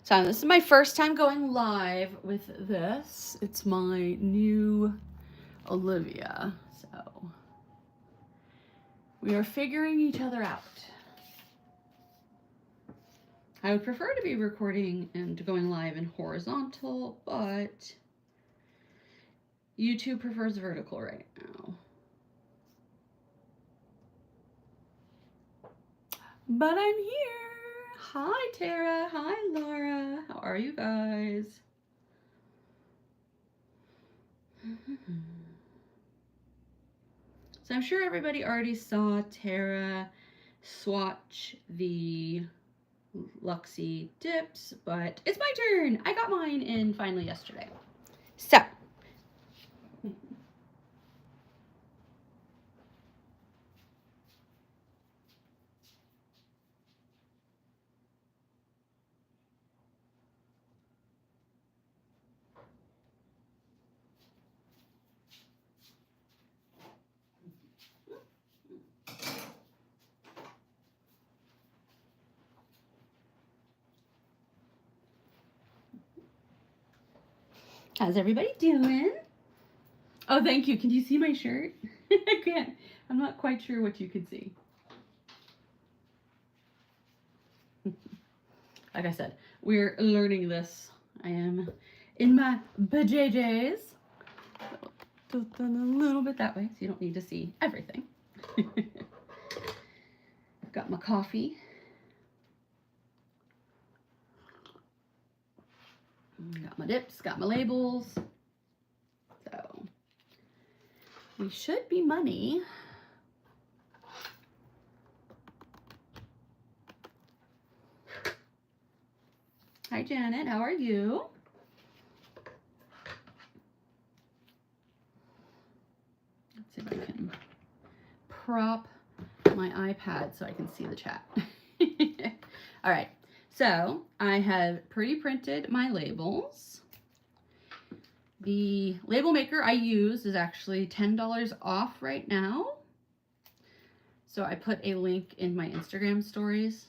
So this is my first time going live with this. It's my new Olivia. So we are figuring each other out. I would prefer to be recording and going live in horizontal, but YouTube prefers vertical right now. But I'm here. Hi, Tara. Hi, Laura. How are you guys? So I'm sure everybody already saw Tara swatch the Luxie dips, but it's my turn. I got mine in finally yesterday. So how's everybody doing? Oh, thank you. Can you see my shirt? I can't. I'm not quite sure what you could see. Like I said, we're learning this. I am in my BJJs. Tilt a little bit that way so you don't need to see everything. I've got my coffee. Got my dips, got my labels. So we should be money. Hi, Janet. How are you? Let's see if I can prop my iPad so I can see the chat. All right. So I have pre-printed my labels. The label maker I use is actually $10 off right now. So I put a link in my Instagram stories.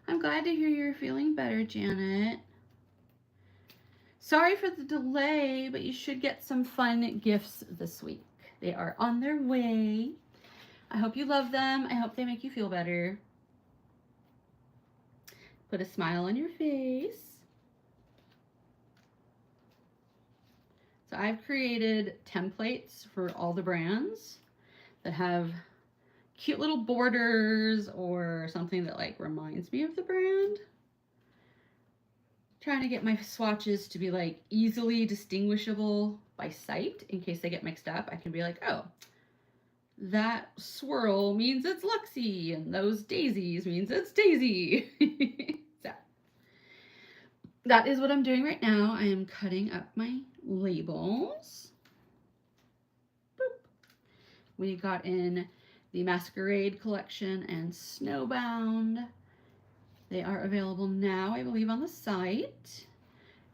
I'm glad to hear you're feeling better, Janet. Sorry for the delay, but you should get some fun gifts this week. They are on their way. I hope you love them. I hope they make you feel better. Put a smile on your face. So I've created templates for all the brands that have cute little borders or something that like reminds me of the brand. Trying to get my swatches to be like easily distinguishable by sight in case they get mixed up. I can be like, oh, that swirl means it's Luxie and those daisies means it's Daisy. So that is what I'm doing right now. I am cutting up my labels. Boop. We got in the Masquerade collection and Snowbound. They are available now, I believe, on the site.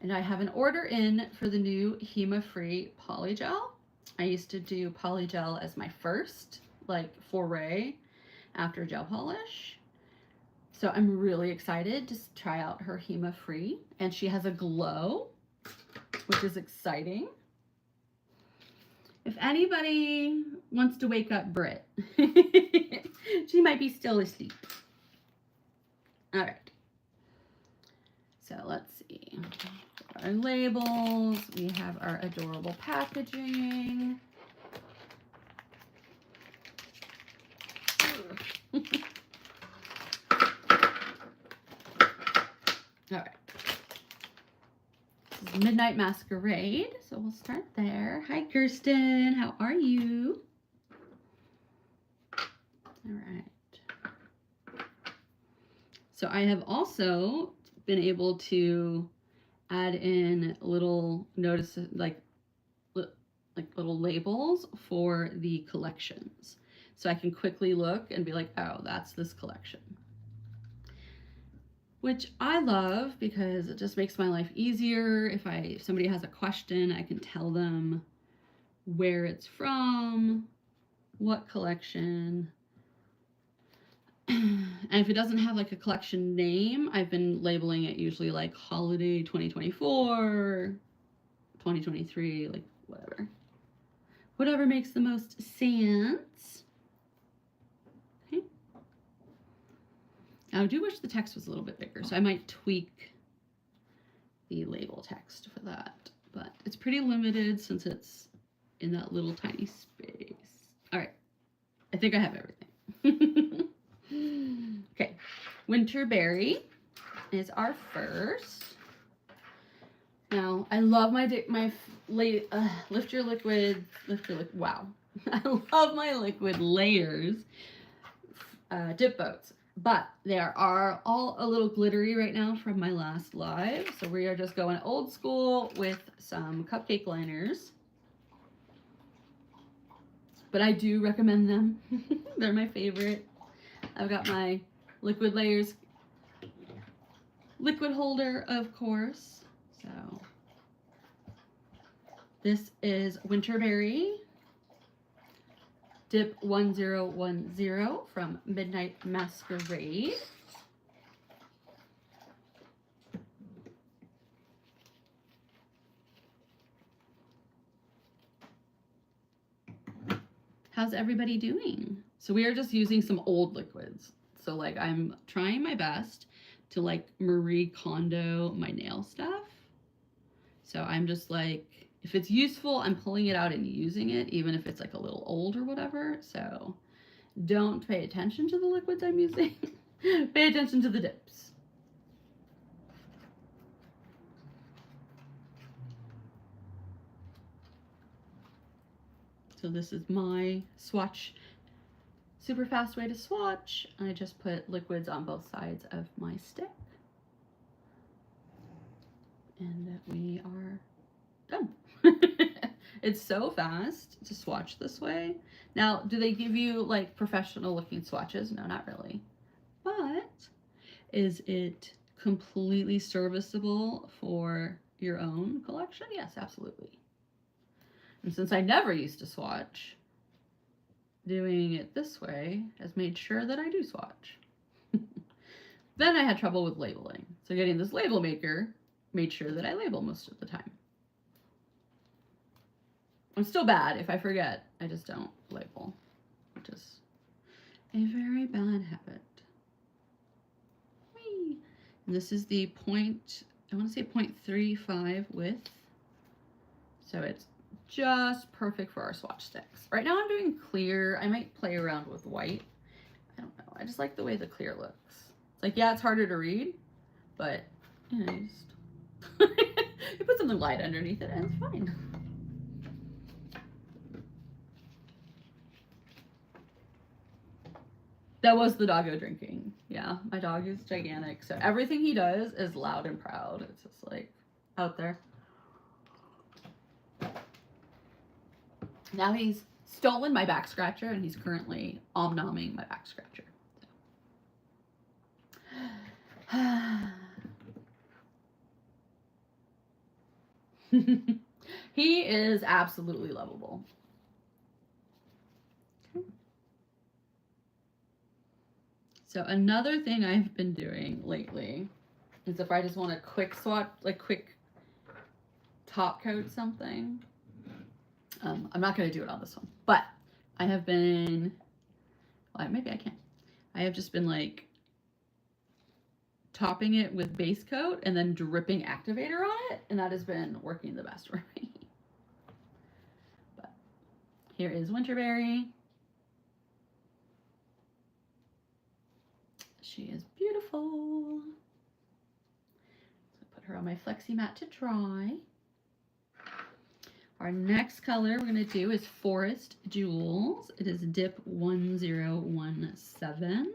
And I have an order in for the new HEMA-free polygel. I used to do polygel as my first, like, foray after gel polish. So I'm really excited to try out her HEMA-free. And she has a glow, which is exciting. If anybody wants to wake up Britt, she might be still asleep. All right. So let's see. Our labels. We have our adorable packaging. All right. This is Midnight Masquerade, so we'll start there. Hi, Kirsten. How are you? All right. So I have also been able to add in little notices, like little labels for the collections. So I can quickly look and be like, oh, that's this collection. Which I love because it just makes my life easier. If somebody has a question, I can tell them where it's from, what collection. And if it doesn't have like a collection name, I've been labeling it usually like holiday 2024, 2023, like whatever. Whatever makes the most sense. Okay. I do wish the text was a little bit bigger, so I might tweak the label text for that. But it's pretty limited since it's in that little tiny space. All right. I think I have everything. Okay. Winterberry is our first. Now, I love my lift your liquid, wow. I love my liquid layers dip boats, but they are all a little glittery right now from my last live. So we are just going old school with some cupcake liners. But I do recommend them. They're my favorite. I've got my liquid layers liquid holder, of course. So this is Winterberry Dip 1010 from Midnight Masquerade. How's everybody doing? So we are just using some old liquids. So like I'm trying my best to like Marie Kondo my nail stuff. So I'm just like, if it's useful, I'm pulling it out and using it, even if it's like a little old or whatever. So don't pay attention to the liquids I'm using. Pay attention to the dips. So this is my swatch, super fast way to swatch. I just put liquids on both sides of my stick. And we are done. It's so fast to swatch this way. Now, do they give you like professional looking swatches? No, not really. But is it completely serviceable for your own collection? Yes, absolutely. And since I never used to swatch, doing it this way has made sure that I do swatch. Then I had trouble with labeling. So getting this label maker made sure that I label most of the time. I'm still bad. If I forget, I just don't label, which is a very bad habit. Whee! And this is the I want to say 0.35 width. So it's just perfect for our swatch sticks. Right now I'm doing clear. I might play around with white. I don't know. I just like the way the clear looks. It's like, yeah, it's harder to read, but you know, you put something light underneath it and it's fine. That was the doggo drinking. Yeah, my dog is gigantic. So everything he does is loud and proud. It's just like out there. Now he's stolen my back scratcher and he's currently om-nomming my back scratcher. He is absolutely lovable. Okay. So another thing I've been doing lately is if I just want a quick swatch, like quick top coat something. I'm not going to do it on this one, but I have been, well, maybe I can. I have just been like topping it with base coat and then dripping activator on it, and that has been working the best for me. But here is Winterberry. She is beautiful. So put her on my flexi mat to dry. Our next color we're going to do is Forest Jewels. It is Dip 1017.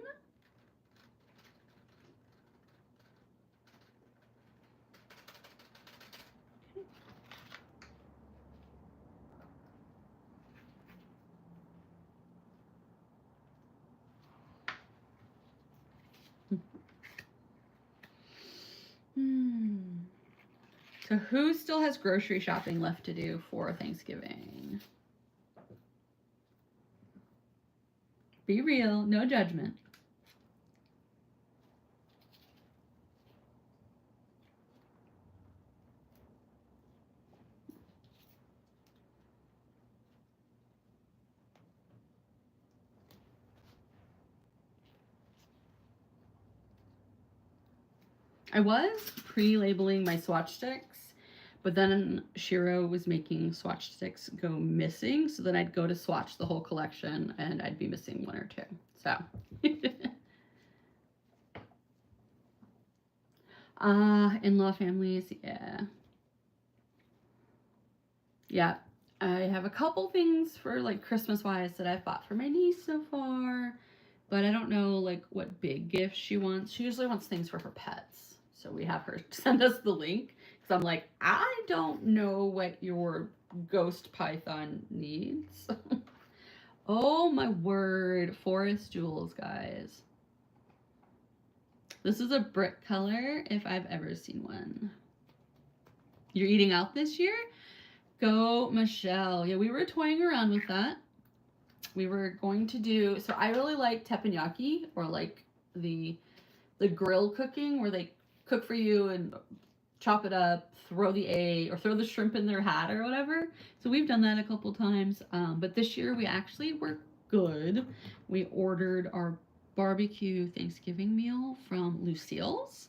So who still has grocery shopping left to do for Thanksgiving? Be real, no judgment. I was pre-labeling my swatch sticks, but then Shiro was making swatch sticks go missing, so then I'd go to swatch the whole collection and I'd be missing one or two. So in-law families, yeah. Yeah, I have a couple things for like Christmas-wise that I've bought for my niece so far, but I don't know like what big gifts she wants. She usually wants things for her pets. So we have her send us the link because I'm like, I don't know what your ghost python needs. Oh my word, forest jewels, guys. This is a brick color if I've ever seen one. You're eating out this year? Go, Michelle. Yeah, we were toying around with that. We were going to do, so I really like teppanyaki, or like the grill cooking where they cook for you and chop it up, throw the egg or throw the shrimp in their hat or whatever. So we've done that a couple times. But this year we actually were good. We ordered our barbecue Thanksgiving meal from Lucille's.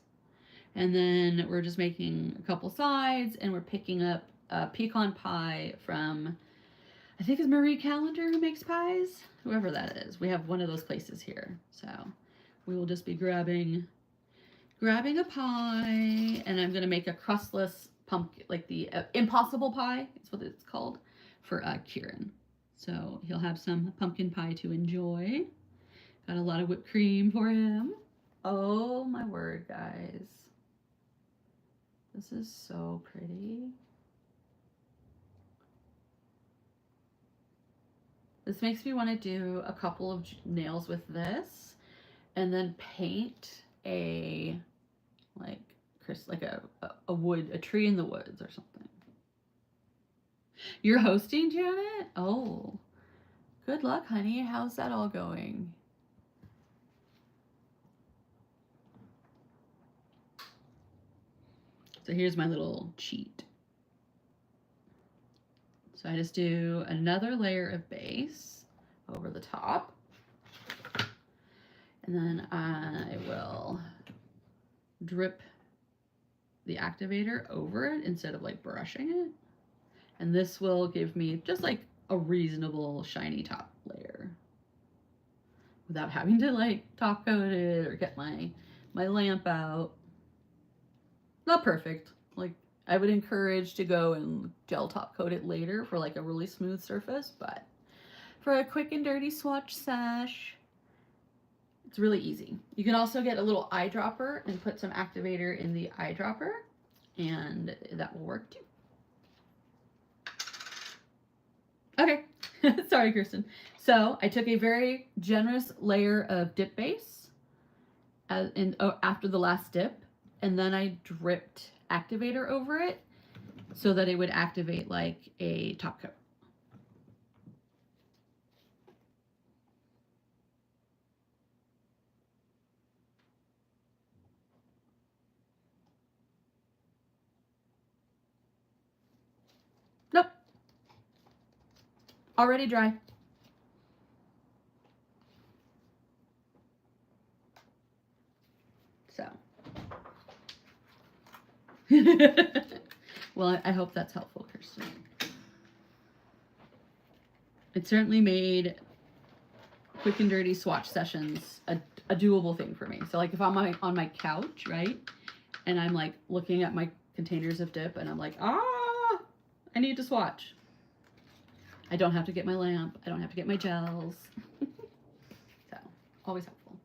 And then we're just making a couple sides, and we're picking up a pecan pie from, I think it's Marie Callender who makes pies, whoever that is. We have one of those places here. So we will just be grabbing a pie, and I'm going to make a crustless pumpkin, like the impossible pie, is what it's called, for Kieran. So he'll have some pumpkin pie to enjoy. Got a lot of whipped cream for him. Oh my word, guys. This is so pretty. This makes me want to do a couple of nails with this and then paint a a tree in the woods or something. You're hosting, Janet? Oh, good luck, honey. How's that all going? So here's my little cheat. So I just do another layer of base over the top. And then I will drip the activator over it instead of like brushing it. And this will give me just like a reasonable shiny top layer without having to like top coat it or get my lamp out. Not perfect. Like, I would encourage to go and gel top coat it later for like a really smooth surface, but for a quick and dirty swatch sash, it's really easy. You can also get a little eyedropper and put some activator in the eyedropper, and that will work too. Okay, sorry, Kirsten. So I took a very generous layer of dip base after the last dip, and then I dripped activator over it so that it would activate like a top coat. Nope. Already dry. So. Well, I hope that's helpful, Kirsten. It certainly made quick and dirty swatch sessions a doable thing for me. So like if I'm on my couch, right, and I'm like looking at my containers of dip and I'm like, I need to swatch. I don't have to get my lamp. I don't have to get my gels. So always helpful.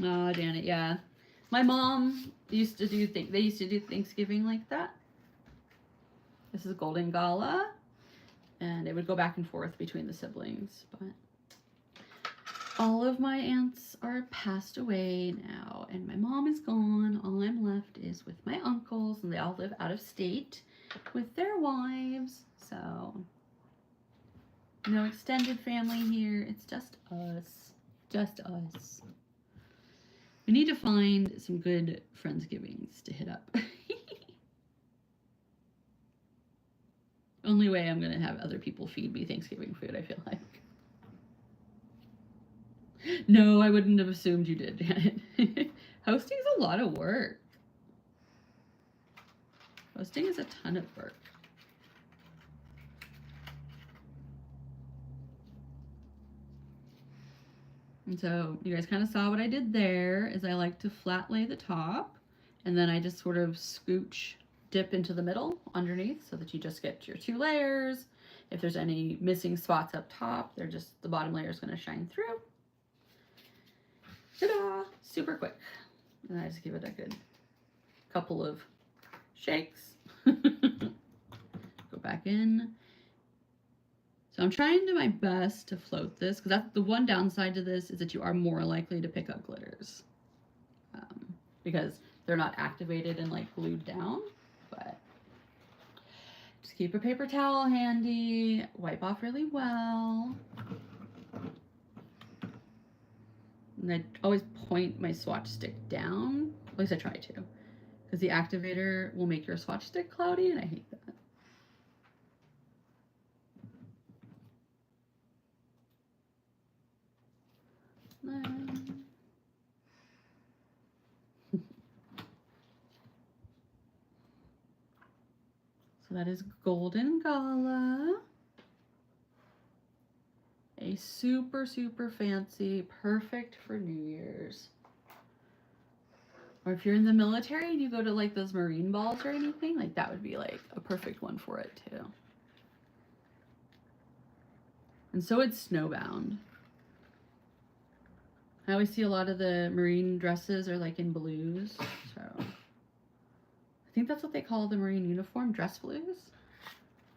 Oh, Janet, yeah. My mom used to do they used to do Thanksgiving like that. This is Golden Gala, and it would go back and forth between the siblings, but all of my aunts are passed away now, and my mom is gone. All I'm left is with my uncles, and they all live out of state with their wives, so no extended family here. It's just us. Just us. We need to find some good Friendsgivings to hit up. Only way I'm going to have other people feed me Thanksgiving food, I feel like. No, I wouldn't have assumed you did, Janet. Hosting's a lot of work. Hosting is a ton of work. And so you guys kind of saw what I did there is I like to flat lay the top and then I just sort of scooch, dip into the middle underneath so that you just get your 2 layers. If there's any missing spots up top, they're just, the bottom layer is going to shine through. Ta-da! Super quick. And I just give it a good couple of shakes. Go back in. So I'm trying to do my best to float this, because that's the one downside to this is that you are more likely to pick up glitters because they're not activated and like glued down. But just keep a paper towel handy, wipe off really well. And I always point my swatch stick down, at least I try to, because the activator will make your swatch stick cloudy and I hate that. So that is Golden Gala. A super, super fancy, perfect for New Year's. Or if you're in the military and you go to like those Marine balls or anything, like that would be like a perfect one for it too. And so it's snowbound. I always see a lot of the Marine dresses are like in blues, so I think that's what they call the Marine uniform, dress blues.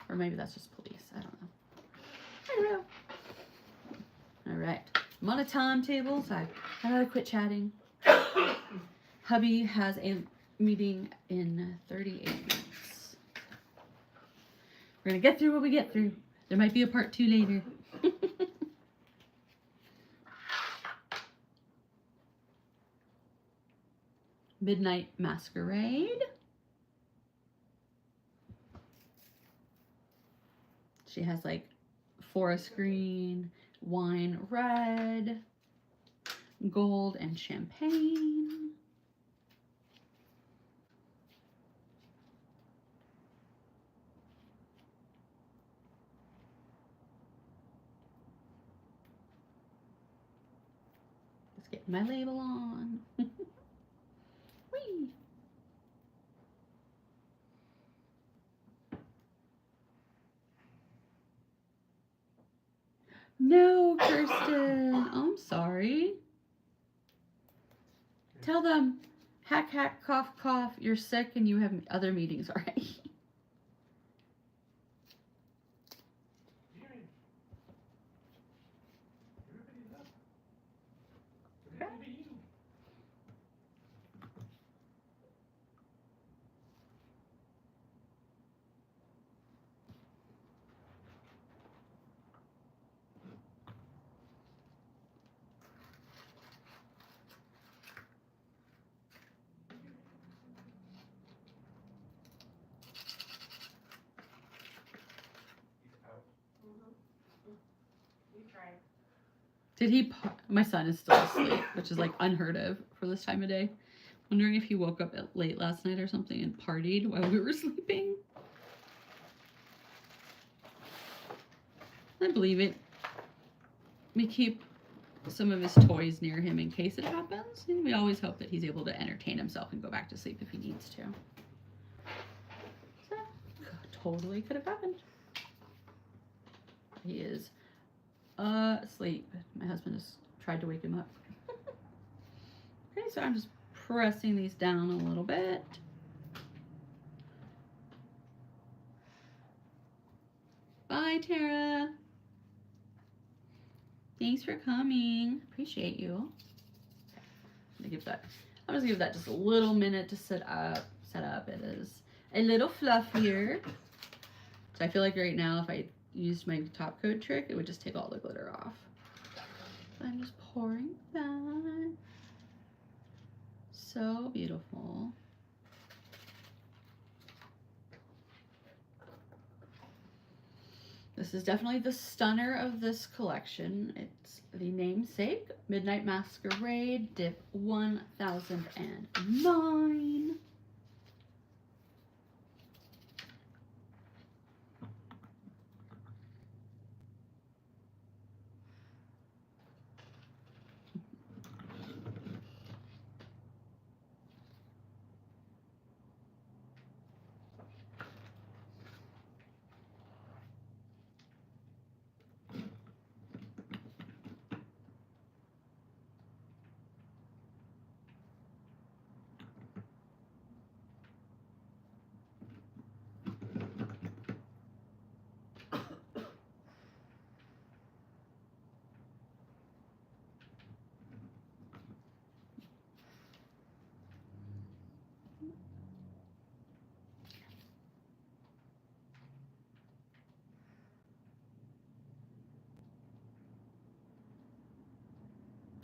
Or maybe that's just police, I don't know. I don't know. All right, I'm on a timetable, so I gotta quit chatting. Hubby has a meeting in 38 minutes. We're gonna get through what we get through. There might be a part 2 later. Midnight Masquerade. She has like forest green, wine red, gold, and champagne. Just getting my label on. Whee! No, Kirsten. Oh, I'm sorry. Tell them, hack, hack, cough, cough, you're sick and you have other meetings already. Did he, my son is still asleep, which is like unheard of for this time of day. Wondering if he woke up late last night or something and partied while we were sleeping. I believe it. We keep some of his toys near him in case it happens. And we always hope that he's able to entertain himself and go back to sleep if he needs to. So, totally could have happened. He is asleep. My husband has tried to wake him up. Okay, so I'm just pressing these down a little bit. Bye, Tara. Thanks for coming. Appreciate you. I'm just gonna give that just a little minute to set up. It is a little fluffier. So I feel like right now if I used my top coat trick, it would just take all the glitter off. So I'm just pouring that. So beautiful. This is definitely the stunner of this collection. It's the namesake Midnight Masquerade Dip 1009.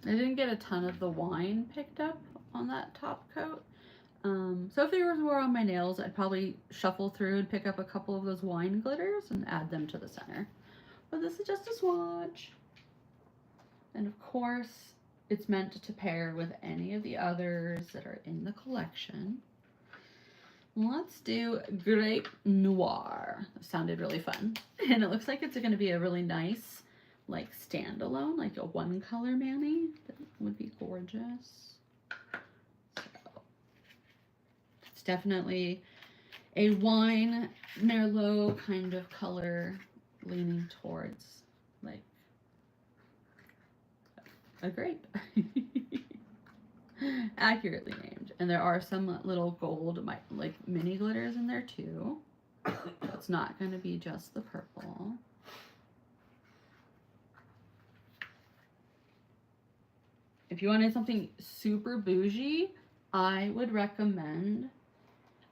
I didn't get a ton of the wine picked up on that top coat. So if they were on my nails, I'd probably shuffle through and pick up a couple of those wine glitters and add them to the center. But this is just a swatch. And of course, it's meant to pair with any of the others that are in the collection. Let's do Grape Noir. That sounded really fun. And it looks like it's going to be a really nice, like, standalone, like a one color mani. That would be gorgeous. So, it's definitely a wine Merlot kind of color, leaning towards, like, a grape. Accurately named. And there are some little gold, like, mini glitters in there too. So it's not going to be just the purple. If you wanted something super bougie, I would recommend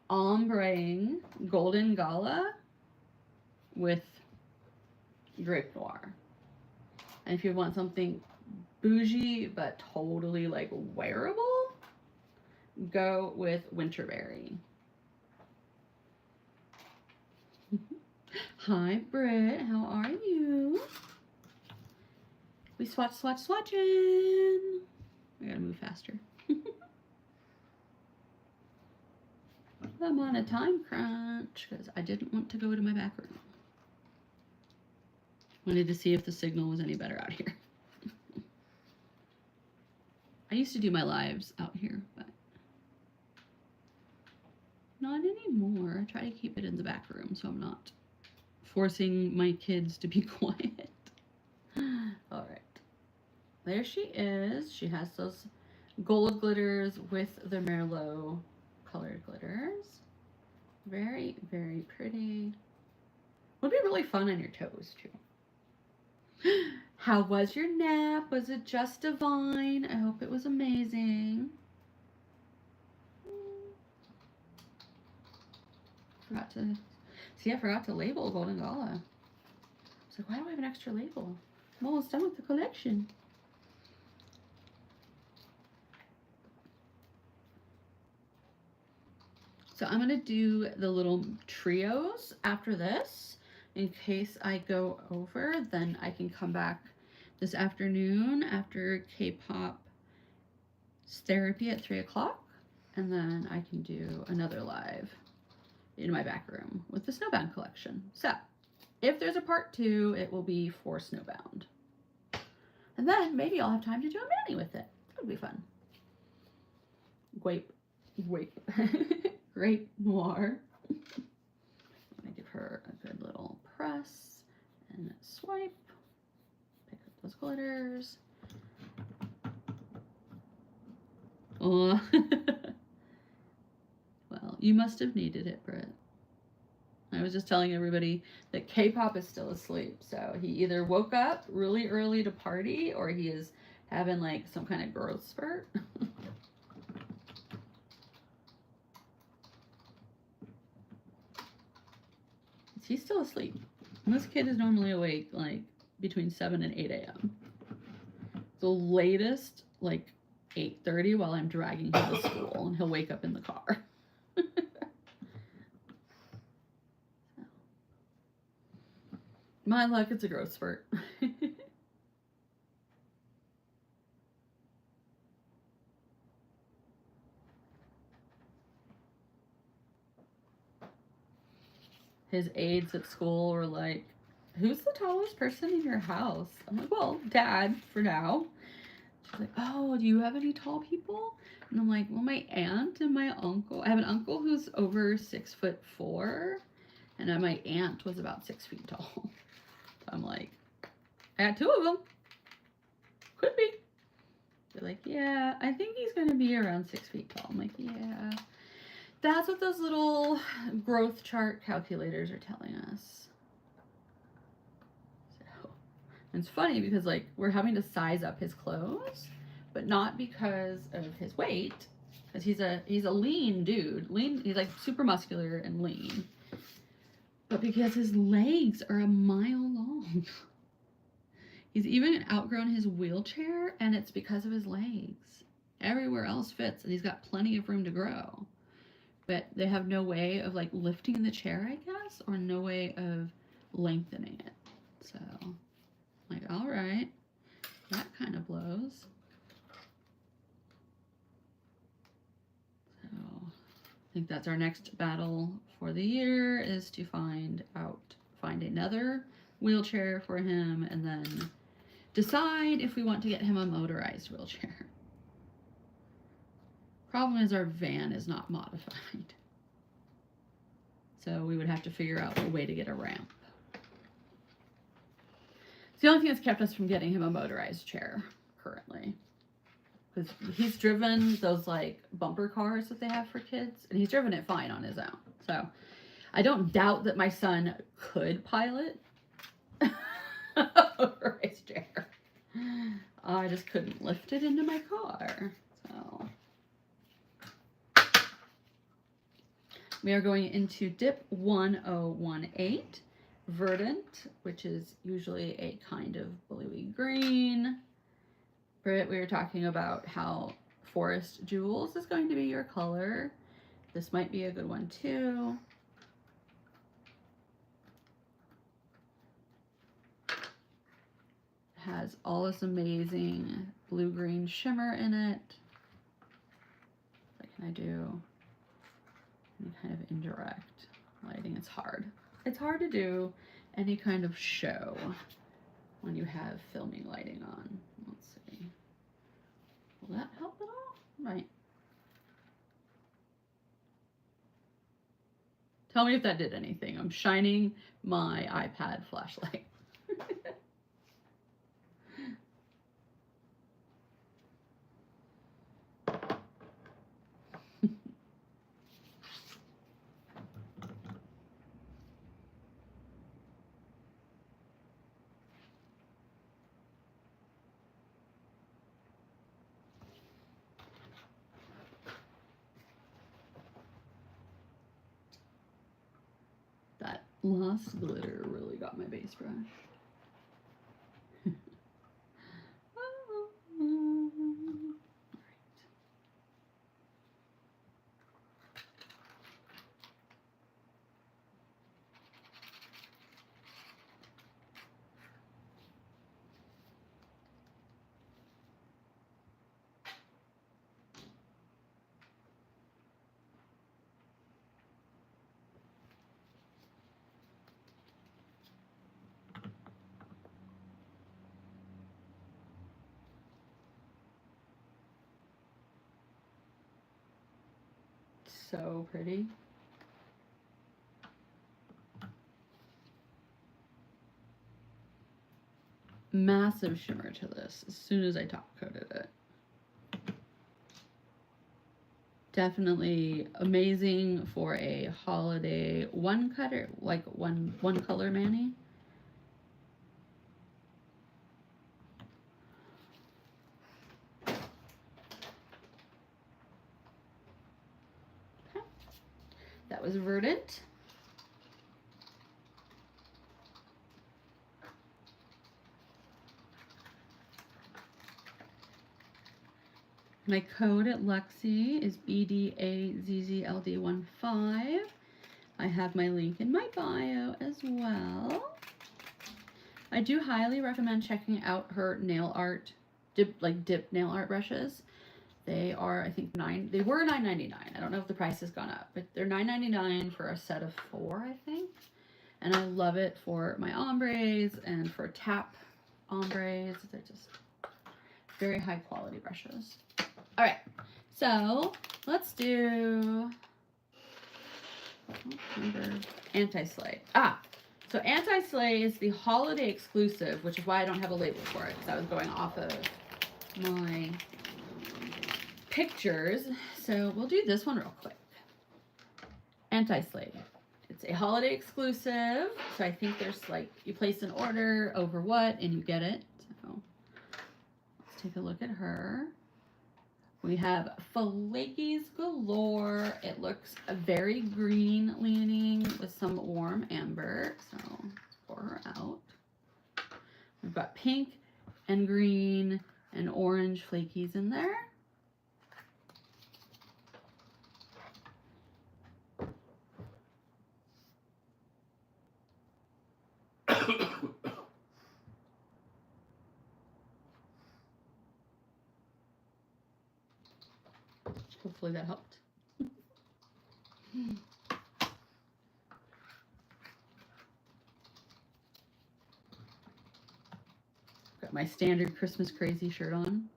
ombreing Golden Gala with Grape Noir. And if you want something bougie but totally like wearable, go with Winterberry. Hi Britt, how are you? We swatching. I gotta move faster. I'm on a time crunch because I didn't want to go to my back room. Wanted to see if the signal was any better out here. I used to do my lives out here, but not anymore. I try to keep it in the back room so I'm not forcing my kids to be quiet. All right. There she is. She has those gold glitters with the Merlot colored glitters. Very, very pretty. Would be really fun on your toes too. How was your nap? Was it just divine? I hope it was amazing. I forgot to label Golden Gala. I was like, why do I have an extra label? I'm almost done with the collection. So I'm going to do the little trios after this. In case I go over, then I can come back this afternoon after K-pop therapy at 3 o'clock. And then I can do another live in my back room with the Snowbound collection. So if there's a part 2, it will be for Snowbound. And then maybe I'll have time to do a mani with it. That would be fun. Grape Noir. I'm gonna give her a good little press and swipe. Pick up those glitters. Oh. Well, you must have needed it, Britt. I was just telling everybody that K-pop is still asleep, so he either woke up really early to party or he is having like some kind of growth spurt. He's still asleep. And this kid is normally awake like between 7 and 8 a.m. The latest, like 8:30 while I'm dragging him to school, and he'll wake up in the car. My luck, it's a growth spurt. His aides at school were like, who's the tallest person in your house? I'm like, well, Dad, for now. She's like, oh, do you have any tall people? And I'm like, well, my aunt and my uncle. I have an uncle who's over 6'4", and my aunt was about 6 feet tall. So I'm like, I got 2 of them. Could be. They're like, yeah, I think he's going to be around 6 feet tall. I'm like, yeah. That's what those little growth chart calculators are telling us. So, and it's funny because like we're having to size up his clothes, but not because of his weight, because he's a lean dude. Lean, he's like super muscular and lean, but because his legs are a mile long. He's even outgrown his wheelchair, and it's because of his legs. Everywhere else fits, and he's got plenty of room to grow. But they have no way of like lifting the chair, I guess, or no way of lengthening it. So, like, all right, that kind of blows. So, I think that's our next battle for the year, is to find another wheelchair for him, and then decide if we want to get him a motorized wheelchair. Problem is our van is not modified. So we would have to figure out a way to get a ramp. It's the only thing that's kept us from getting him a motorized chair currently. Because he's driven those like bumper cars that they have for kids, and he's driven it fine on his own. So I don't doubt that my son could pilot a motorized chair. I just couldn't lift it into my car. So we are going into dip 1018, verdant, which is usually a kind of bluey green. Britt, we were talking about how forest jewels is going to be your color. This might be a good one too. Has all this amazing blue-green shimmer in it. What can I do? Any kind of indirect lighting. It's hard. It's hard to do any kind of show when you have filming lighting on. Let's see. Will that help at all? Right. Tell me if that did anything. I'm shining my iPad flashlight. That lost glitter really got my base brush. So pretty. Massive shimmer to this as soon as I top coated it. Definitely amazing for a holiday one cutter, like one color mani. Okay. That was verdant. My code at Luxie is BDazzld15. I have my link in my bio as well. I do highly recommend checking out her nail art, dip nail art brushes. They are, I think, they were $9.99. I don't know if the price has gone up, but they're $9.99 for a set of 4, I think. And I love it for my ombres and for tap ombres. They're just very high quality brushes. All right, so let's do Anti-Slay. So Anti-Slay is the holiday exclusive, which is why I don't have a label for it, because I was going off of my pictures. So we'll do this one real quick. Anti-Slay. It's a holiday exclusive, so I think there's like, you place an order over what and you get it. So let's take a look at her. We have flakies galore. It looks very green leaning with some warm amber. So pour her out. We've got pink and green and orange flakies in there. Hopefully that helped. Got my standard Christmas crazy shirt on.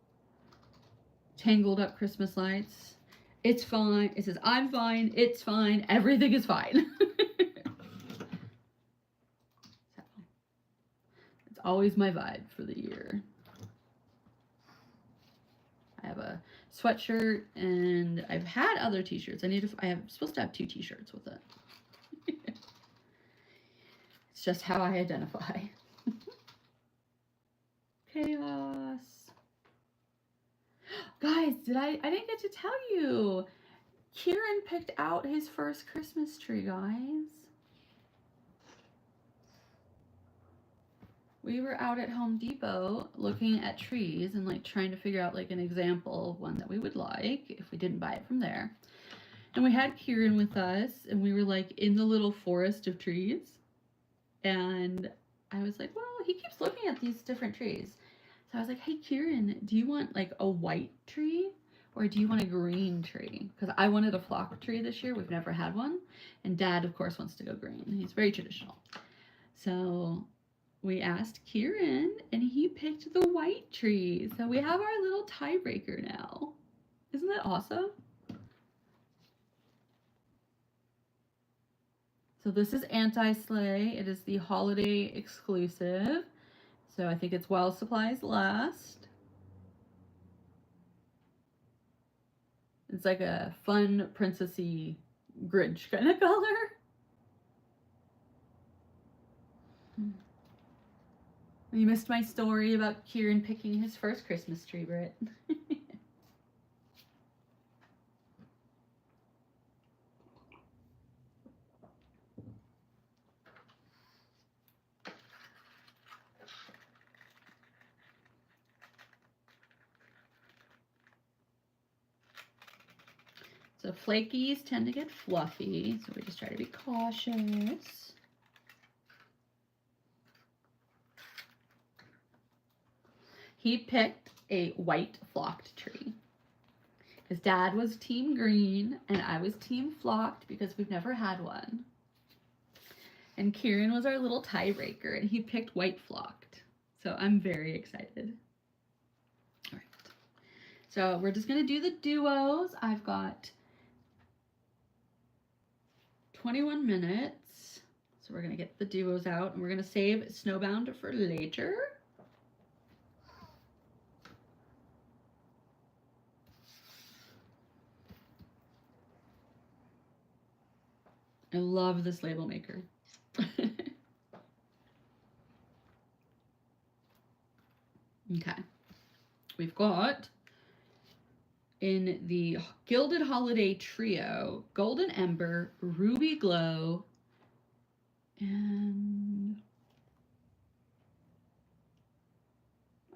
Tangled up Christmas lights. It's fine. It says, I'm fine. It's fine. Everything is fine. It's always my vibe for the year. I have a sweatshirt and I've had other t-shirts. I'm supposed to have 2 t-shirts with it. It's just how I identify. Chaos. Guys, I didn't get to tell you. Kieran picked out his first Christmas tree, guys. We were out at Home Depot looking at trees and like trying to figure out like an example of one that we would like if we didn't buy it from there. And we had Kieran with us and we were like in the little forest of trees. And I was like, well, he keeps looking at these different trees. So I was like, hey, Kieran, do you want like a white tree or do you want a green tree? Because I wanted a flock tree this year. We've never had one. And Dad, of course, wants to go green. He's very traditional. So we asked Kieran and he picked the white tree. So we have our little tiebreaker now. Isn't that awesome? So this is Anti-Slay. It is the holiday exclusive. So I think it's while supplies last. It's like a fun princessy Grinch kind of color. You missed my story about Kieran picking his first Christmas tree, Britt. So flakies tend to get fluffy, so we just try to be cautious. He picked a white flocked tree. His dad was team green and I was team flocked because we've never had one. And Kieran was our little tiebreaker and he picked white flocked. So I'm very excited. All right. So we're just going to do the duos. I've got 21 minutes. So we're going to get the duos out and we're going to save Snowbound for later. I love this label maker. Okay. We've got in the Gilded Holiday Trio, Golden Ember, Ruby Glow, and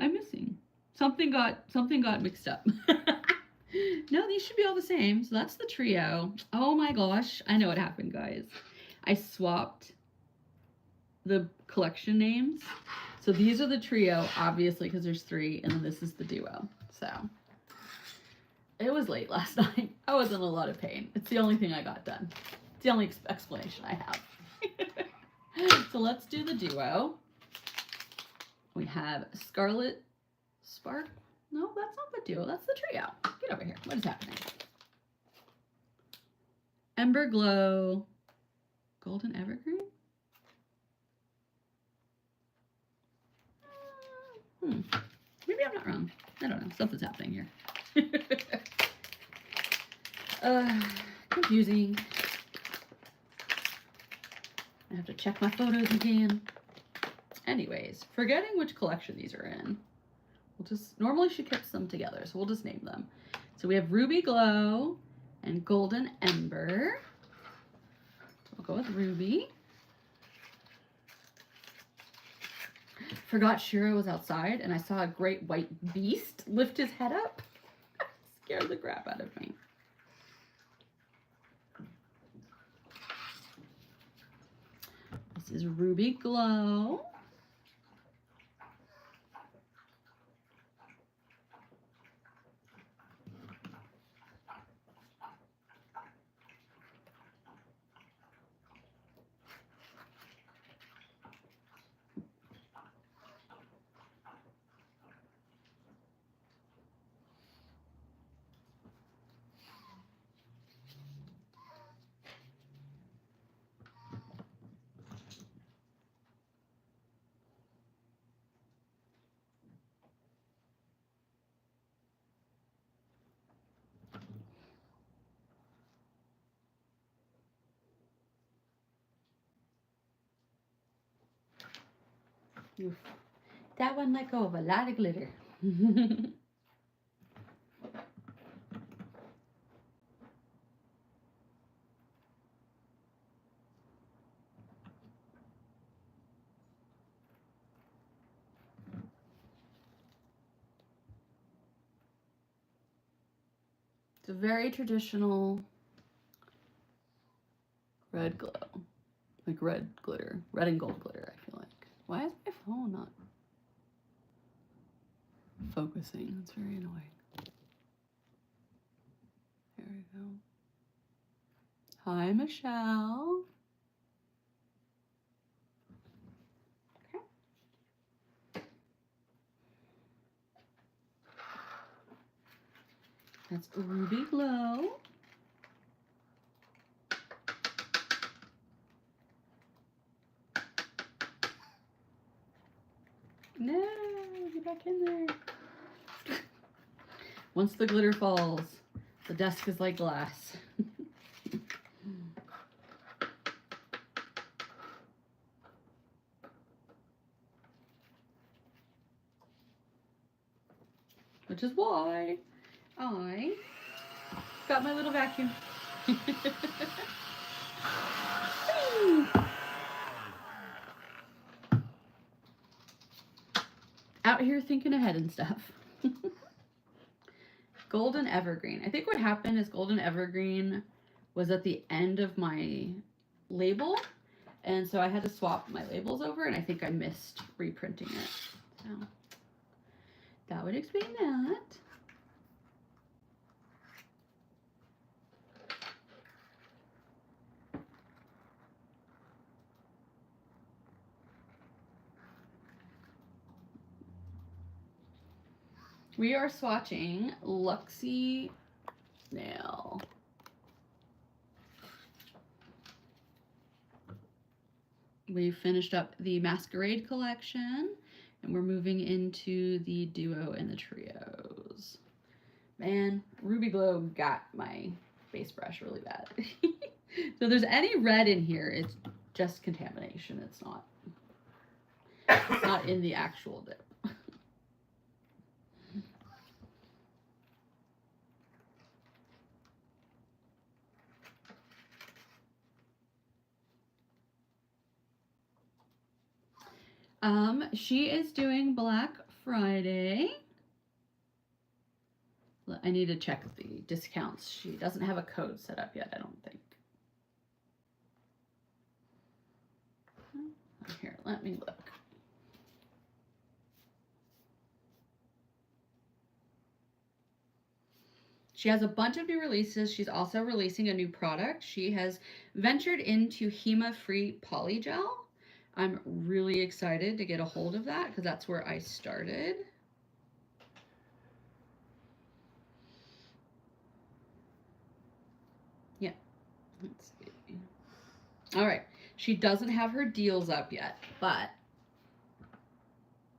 I'm missing. Something got mixed up. No, these should be all the same. So that's the trio. Oh my gosh, I know what happened, guys. I swapped the collection names. So these are the trio, obviously, because there's 3, and then this is the duo. So it was late last night. I was in a lot of pain. It's the only thing I got done. It's the only explanation I have. So let's do the duo. We have Scarlet Spark. No, that's not the duo. That's the trio. Get over here. What is happening? Ember Glow. Golden Evergreen? Maybe I'm not wrong. I don't know. Something's happening here. Confusing. I have to check my photos again. Anyways, forgetting which collection these are in. We'll just, normally she keeps them together, so we'll just name them. So we have Ruby Glow and Golden Ember. We'll go with Ruby. Forgot Shiro was outside, and I saw a great white beast lift his head up. Scared the crap out of me. This is Ruby Glow. Oof. That one let go of a lot of glitter. It's a very traditional red glow. Like red glitter. Red and gold glitter, I feel like. Why is my phone not focusing? It's very annoying. There we go. Hi, Michelle. Okay. That's Ruby Glow. No, get back in there. Once the glitter falls, the desk is like glass. Which is why I got my little vacuum. Out here thinking ahead and stuff. Golden Evergreen. I think what happened is Golden Evergreen was at the end of my label, and so I had to swap my labels over, and I think I missed reprinting it. So that would explain that. We are swatching Luxie nail. We finished up the Masquerade collection, and we're moving into the duo and the trios. Man, Ruby Glow got my base brush really bad. So if there's any red in here, it's just contamination. It's not in the actual dip. She is doing Black Friday. I need to check the discounts. She doesn't have a code set up yet, I don't think. Here, let me look. She has a bunch of new releases. She's also releasing a new product. She has ventured into HEMA-free polygel. I'm really excited to get a hold of that because that's where I started. Yeah, let's see. All right, she doesn't have her deals up yet, but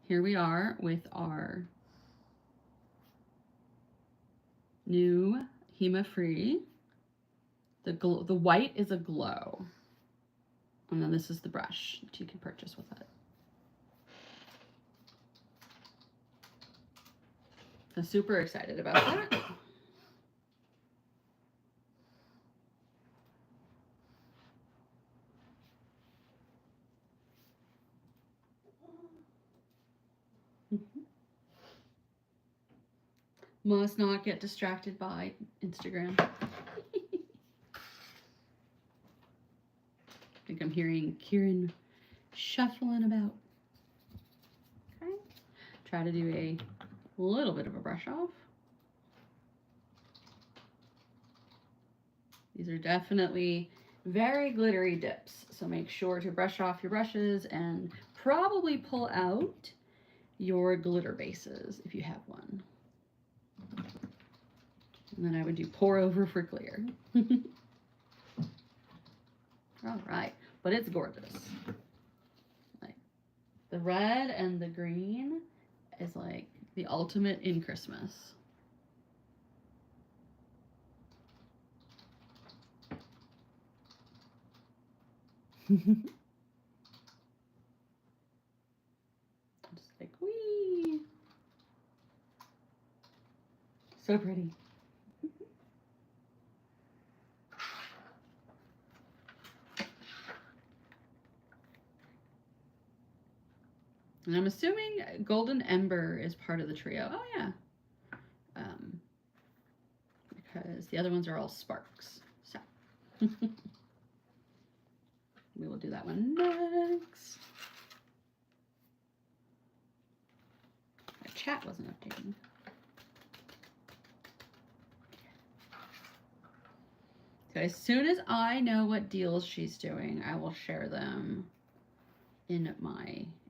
here we are with our new HEMA-free. The white is a glow. And then this is the brush that you can purchase with it. So super excited about that. Must not get distracted by Instagram. I think I'm hearing Kieran shuffling about. Okay. Try to do a little bit of a brush off. These are definitely very glittery dips, so make sure to brush off your brushes and probably pull out your glitter bases if you have one. And then I would do pour over for clear. All right, but it's gorgeous. Like the red and the green is like the ultimate in Christmas. Just like wee. So pretty. And I'm assuming Golden Ember is part of the trio. Oh yeah. Because the other ones are all sparks. So we will do that one next. My chat wasn't updating. So as soon as I know what deals she's doing, I will share them in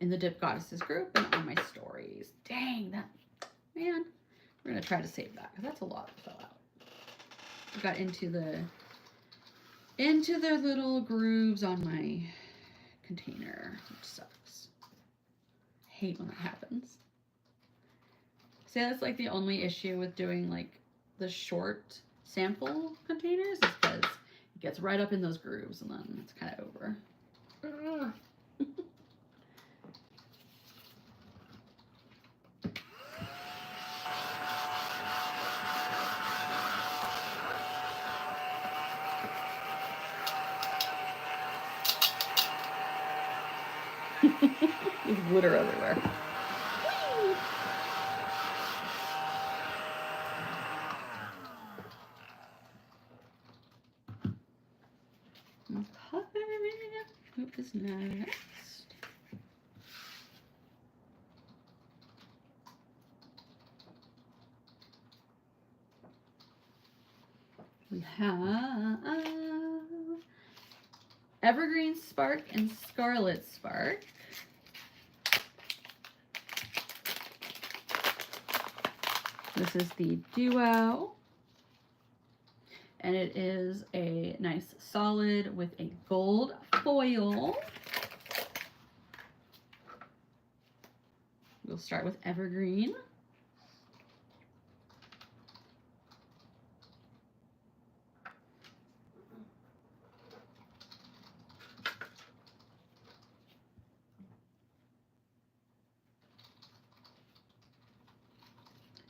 the Dip Goddesses group and on my stories. Dang, that, man. We're gonna try to save that because that's a lot to fill out. I got into the little grooves on my container, which sucks. I hate when that happens. See, that's like the only issue with doing like the short sample containers is because it gets right up in those grooves and then it's kind of over. There's glitter everywhere. Who is next? We have Evergreen Spark and Scarlet Spark. This is the duo, and it is a nice solid with a gold foil. We'll start with Evergreen.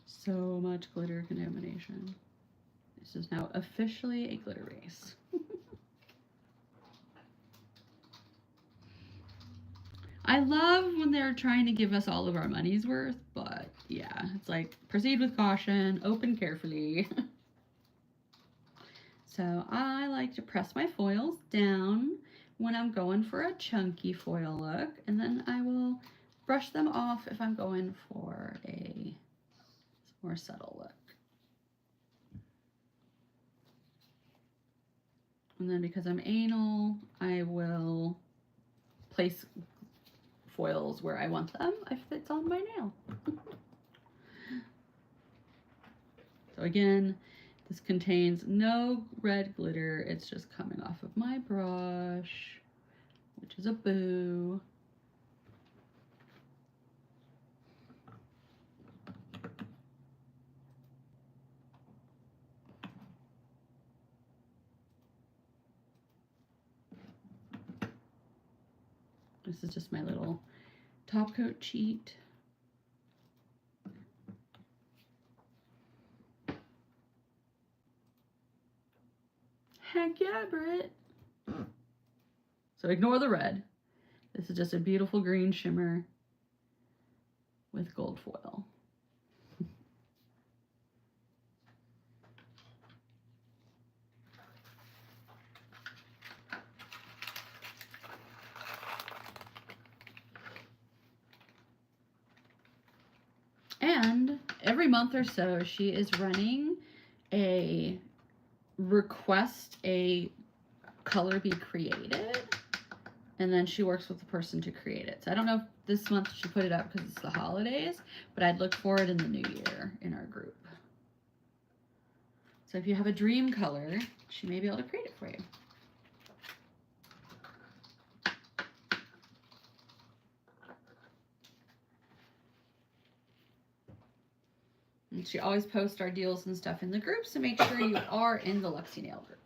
So much glitter contamination. This is now officially a glitter race. I love when they're trying to give us all of our money's worth, but yeah, it's like proceed with caution, open carefully. So I like to press my foils down when I'm going for a chunky foil look, and then I will brush them off if I'm going for a more subtle look. And then because I'm anal, I will place foils where I want them if it's on my nail. So again, this contains no red glitter. It's just coming off of my brush, which is a boo. This is just my little top coat cheat. Heck yeah, Britt. So ignore the red. This is just a beautiful green shimmer with gold foil. And every month or so, she is running a request a color be created, and then she works with the person to create it. So I don't know if this month she put it up because it's the holidays, but I'd look for it in the new year in our group. So if you have a dream color, she may be able to create it for you. And she always posts our deals and stuff in the group, so make sure you are in the Luxie Nail group.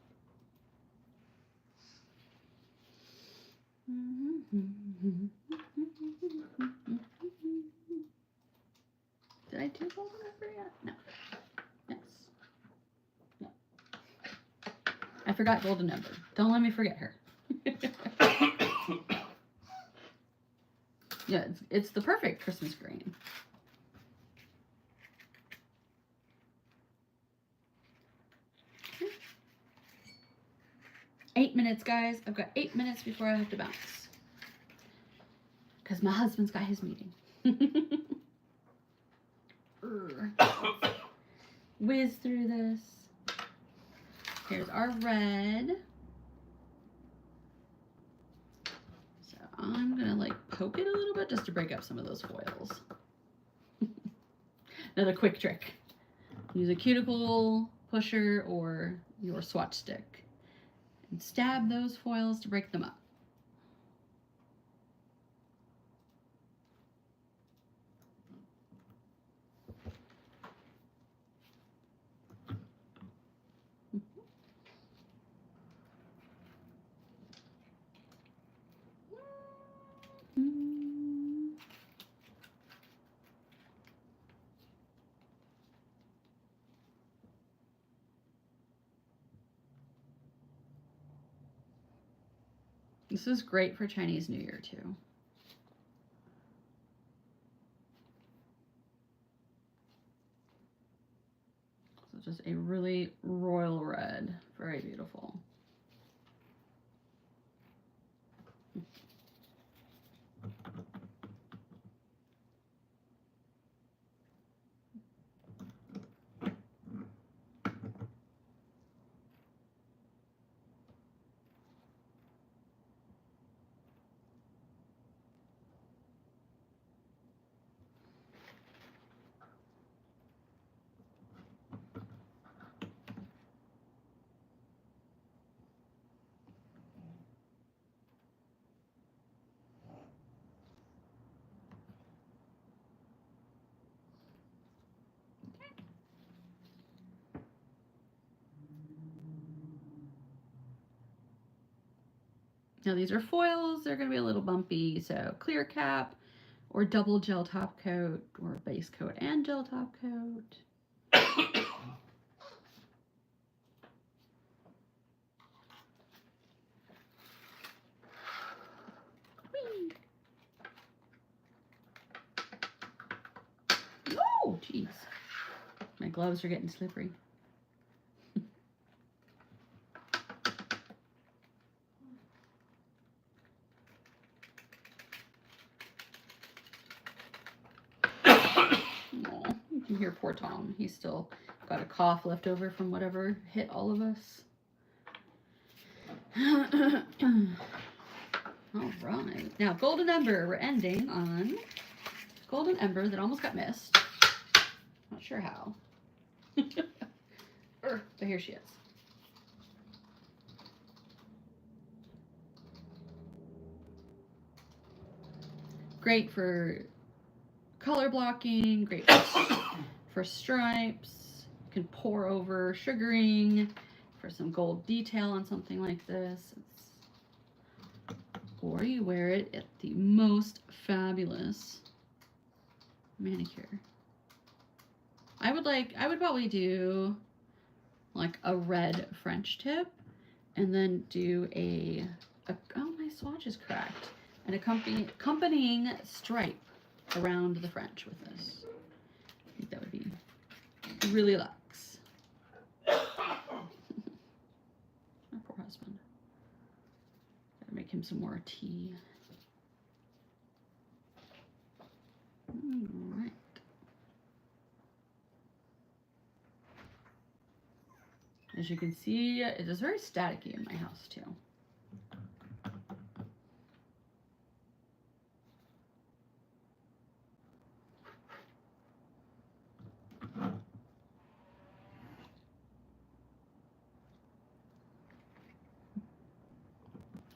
Did I do golden number yet? No. Yes. No. I forgot golden number. Don't let me forget her. Yeah, it's the perfect Christmas green. Okay. 8 minutes, guys. I've got 8 minutes before I have to bounce. Because my husband's got his meeting. Whiz through this. Here's our red. So I'm gonna like poke it a little bit just to break up some of those foils. Another quick trick. Use a cuticle pusher or your swatch stick and stab those foils to break them up. This is great for Chinese New Year too. So just a really royal red, very beautiful. Now these are foils, they're gonna be a little bumpy, so clear cap or double gel top coat or base coat and gel top coat. Whee! Oh, jeez. My gloves are getting slippery. You hear poor Tom. He's still got a cough left over from whatever hit all of us. All right. Now, Golden Ember. We're ending on Golden Ember that almost got missed. Not sure how. But here she is. Great for color blocking, great for stripes. You can pour over sugaring for some gold detail on something like this. Or you wear it at the most fabulous manicure. I would probably do like a red French tip and then do oh, my swatch is cracked. An accompanying stripe around the French with this. I think that would be really luxe. My poor husband. Gotta make him some more tea. All right. As you can see, it is very staticky in my house too.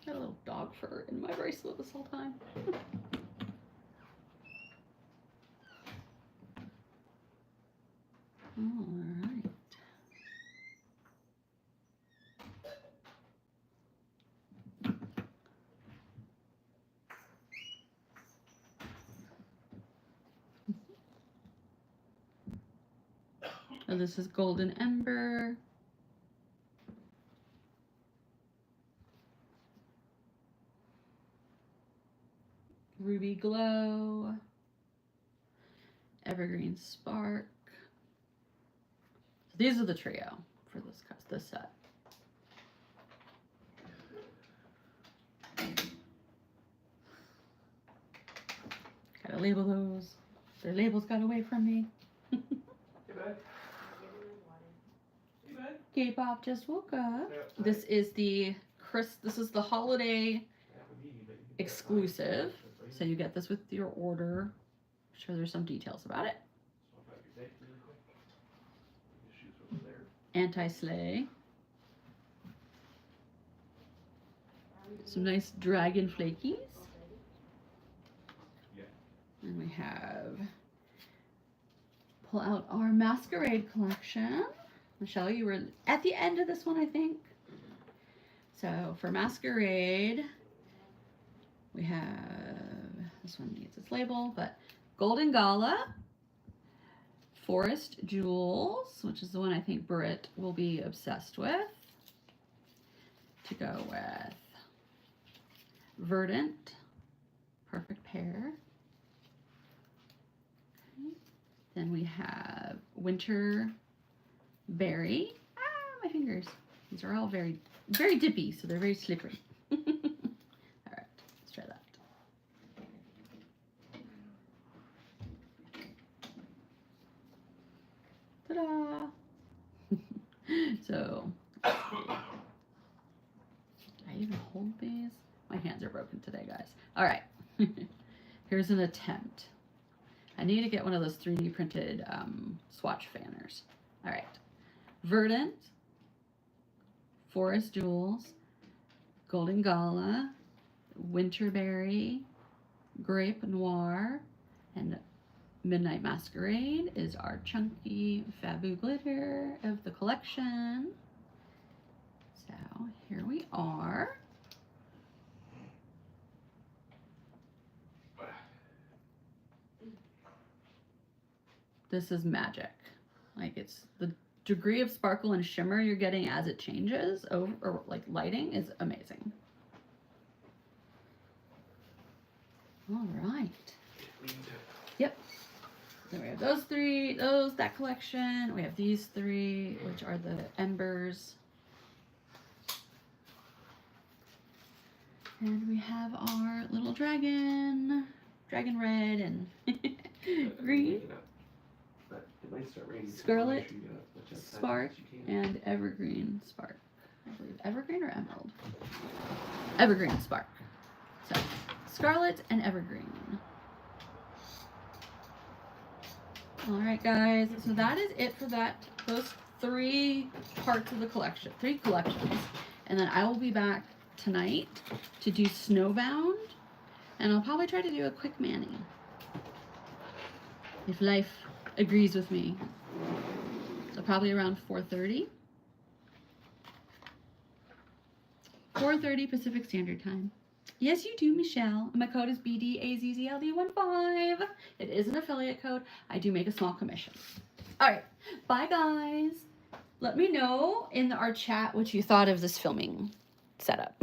Got a little dog fur in my bracelet this whole time. All right. So this is Golden Ember. Ruby Glow, Evergreen Spark. So these are the trio for this set. Gotta label those. Their labels got away from me. K-pop just woke up. This is the holiday exclusive. So you get this with your order. I'm sure there's some details about it. Anti-Slay. Some nice dragon flakies. And we have, pull out our Masquerade collection. Michelle, you were at the end of this one, I think. So for Masquerade, we have, this one needs its label, but Golden Gala, Forest Jewels, which is the one I think Britt will be obsessed with, to go with Verdant, perfect pair. Okay. Then we have Winter Berry. Ah, my fingers. These are all very, very dippy, so they're very slippery. All right, let's try that. Ta-da! So, let's see. Can I even hold these? My hands are broken today, guys. All right, here's an attempt. I need to get one of those 3D printed swatch fanners. All right, Verdant, Forest Jewels, Golden Gala, Winterberry, Grape Noir, and Midnight Masquerade is our chunky Fabu glitter of the collection. So here we are. This is magic. Like, it's the degree of sparkle and shimmer you're getting as it changes over, or like lighting, is amazing. All right. Yep. So we have those three, that collection. We have these three, which are the embers. And we have our little dragon red and green. Scarlet Spark and Evergreen Spark. I believe Evergreen or Emerald? Evergreen Spark. So, Scarlet and Evergreen. Alright guys, so that is it for those 3 parts of the collection, 3 collections. And then I will be back tonight to do Snowbound, and I'll probably try to do a quick mani, if life agrees with me. So probably around 4:30. 4:30 Pacific Standard Time. Yes, you do, Michelle. My code is BDAZZLD15. It is an affiliate code. I do make a small commission. All right. Bye, guys. Let me know in our chat what you thought of this filming setup.